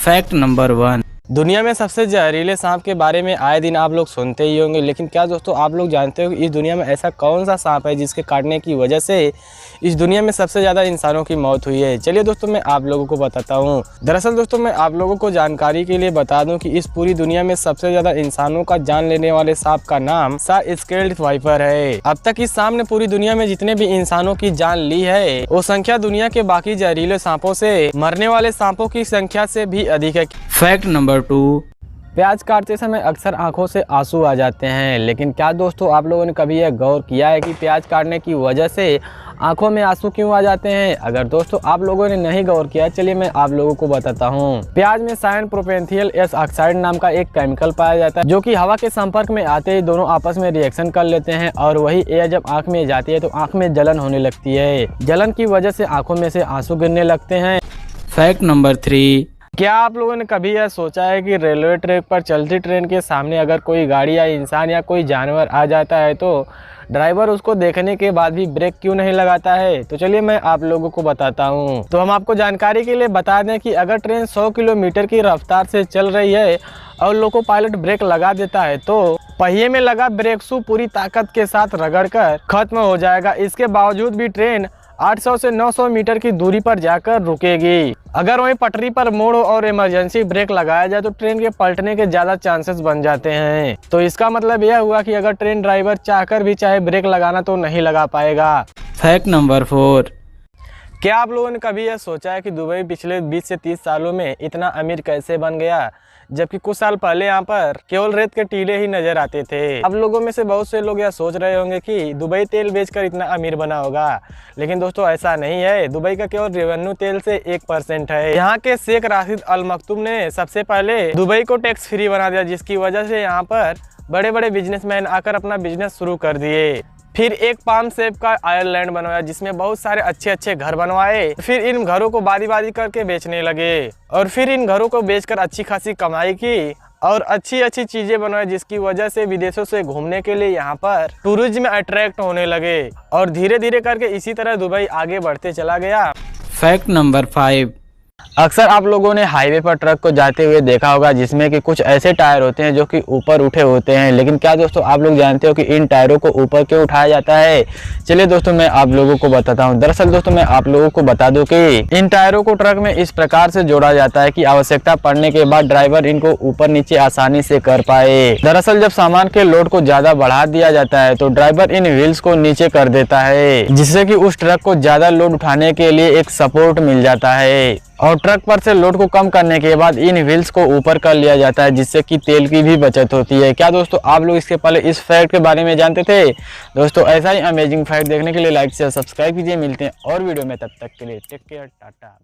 Fact number 1। दुनिया में सबसे जहरीले सांप के बारे में आए दिन आप लोग सुनते ही होंगे, लेकिन क्या दोस्तों आप लोग जानते हो कि इस दुनिया में ऐसा कौन सा सांप है जिसके काटने की वजह से इस दुनिया में सबसे ज़्यादा इंसानों की मौत हुई है? चलिए दोस्तों मैं आप लोगों को बताता हूँ। दरअसल दोस्तों मैं आप लोगों को जानकारी के लिए बता दूं कि इस पूरी दुनिया में सबसे ज़्यादा इंसानों का जान लेने वाले सांप का नाम स्केल्ड वाइपर है। अब तक इस सांप ने पूरी दुनिया में जितने भी इंसानों की जान ली है वो संख्या दुनिया के बाकी जहरीले सांपों से मरने वाले सांपों की संख्या से भी अधिक है। Fact number 2। प्याज काटते समय अक्सर आंखों से आंसू आ जाते हैं, लेकिन क्या दोस्तों आप लोगों ने कभी यह गौर किया है कि प्याज काटने की वजह से आंखों में आंसू क्यों आ जाते हैं? अगर दोस्तों आप लोगों ने नहीं गौर किया, चलिए मैं आप लोगों को बताता हूँ। प्याज में साइन प्रोपेंथियल एस ऑक्साइड नाम का एक केमिकल पाया जाता है जो कि हवा के संपर्क में आते ही दोनों आपस में रिएक्शन कर लेते हैं और वही एयर जब आंख में जाती है तो आंख में जलन होने लगती है। जलन की वजह से आंखों में से आंसू गिरने लगते हैं। Fact number 3। क्या आप लोगों ने कभी यह सोचा है कि रेलवे ट्रैक पर चलती ट्रेन के सामने अगर कोई गाड़ी या इंसान या कोई जानवर आ जाता है तो ड्राइवर उसको देखने के बाद भी ब्रेक क्यों नहीं लगाता है? तो चलिए मैं आप लोगों को बताता हूँ। तो हम आपको जानकारी के लिए बता दें कि अगर ट्रेन 100 किलोमीटर की रफ्तार से चल रही है और लोको पायलट ब्रेक लगा देता है तो पहिए में लगा ब्रेक शू पूरी ताकत के साथ रगड़कर खत्म हो जाएगा। इसके बावजूद भी ट्रेन 800 से 900 मीटर की दूरी पर जाकर रुकेगी। अगर वहीं पटरी पर मोड़ और इमरजेंसी ब्रेक लगाया जाए तो ट्रेन के पलटने के ज़्यादा चांसेस बन जाते हैं। तो इसका मतलब यह हुआ कि अगर ट्रेन ड्राइवर चाहकर भी चाहे ब्रेक लगाना तो नहीं लगा पाएगा। Fact number 4। क्या आप लोगों ने कभी यह सोचा है कि दुबई पिछले 20 से 30 सालों में इतना अमीर कैसे बन गया, जबकि कुछ साल पहले यहाँ पर केवल रेत के टीले ही नजर आते थे? अब लोगों में से बहुत से लोग यह सोच रहे होंगे कि दुबई तेल बेचकर इतना अमीर बना होगा, लेकिन दोस्तों ऐसा नहीं है। दुबई का केवल रेवेन्यू तेल से 1% है। यहाँ के शेख राशिद अल मखतूम ने सबसे पहले दुबई को टैक्स फ्री बना दिया, जिसकी वजह से यहाँ पर बड़े बड़े बिजनेसमैन आकर अपना बिजनेस शुरू कर दिए। फिर एक पाम शेप का आयरलैंड बनवाया जिसमें बहुत सारे अच्छे अच्छे घर बनवाए। फिर इन घरों को बारी बारी करके बेचने लगे और फिर इन घरों को बेचकर अच्छी खासी कमाई की और अच्छी अच्छी चीजें बनवाई, जिसकी वजह से विदेशों से घूमने के लिए यहाँ पर टूरिज्म अट्रैक्ट होने लगे और धीरे धीरे करके इसी तरह दुबई आगे बढ़ते चला गया। Fact number 5। अक्सर आप लोगों ने हाईवे पर ट्रक को जाते हुए देखा होगा जिसमें कि कुछ ऐसे टायर होते हैं जो कि ऊपर उठे होते हैं, लेकिन क्या दोस्तों आप लोग जानते हो कि इन टायरों को ऊपर क्यों उठाया जाता है? चलिए दोस्तों मैं आप लोगों को बताता हूं। दरअसल दोस्तों मैं आप लोगों को बता दूं कि इन टायरों को ट्रक में इस प्रकार से जोड़ा जाता है कि आवश्यकता पड़ने के बाद ड्राइवर इनको ऊपर नीचे आसानी से कर पाए। दरअसल जब सामान के लोड को ज्यादा बढ़ा दिया जाता है तो ड्राइवर इन व्हील्स को नीचे कर देता है, जिससे कि उस ट्रक को ज्यादा लोड उठाने के लिए एक सपोर्ट मिल जाता है और ट्रक पर से लोड को कम करने के बाद इन व्हील्स को ऊपर कर लिया जाता है, जिससे कि तेल की भी बचत होती है। क्या दोस्तों आप लोग इसके पहले इस फैक्ट के बारे में जानते थे? दोस्तों ऐसा ही अमेजिंग फैक्ट देखने के लिए लाइक शेयर सब्सक्राइब कीजिए। मिलते हैं और वीडियो में, तब तक के लिए टेक केयर, टाटा।